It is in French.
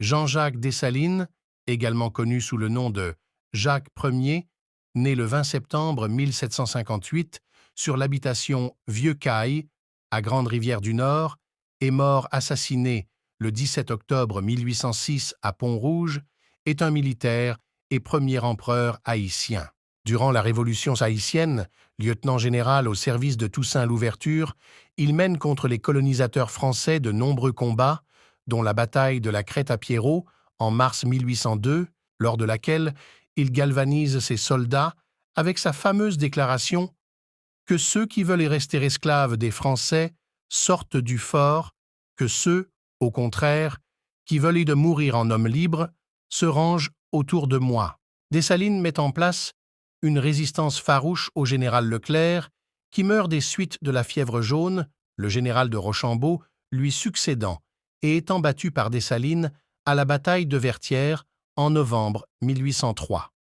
Jean-Jacques Dessalines, également connu sous le nom de Jacques Ier, né le 20 septembre 1758 sur l'habitation Vieux-Caille, à Grande-Rivière-du-Nord, et mort assassiné le 17 octobre 1806 à Pont-Rouge, est un militaire et premier empereur haïtien. Durant la Révolution haïtienne, lieutenant-général au service de Toussaint Louverture, il mène contre les colonisateurs français de nombreux combats, dont la bataille de la Crête-à-Pierrot en mars 1802, lors de laquelle il galvanise ses soldats avec sa fameuse déclaration que ceux qui veulent y rester esclaves des Français sortent du fort, que ceux, au contraire, qui veulent y de mourir en hommes libres, se rangent autour de moi. Dessalines met en place une résistance farouche au général Leclerc, qui meurt des suites de la fièvre jaune, le général de Rochambeau lui succédant et étant battu par Dessalines à la bataille de Vertières en novembre 1803.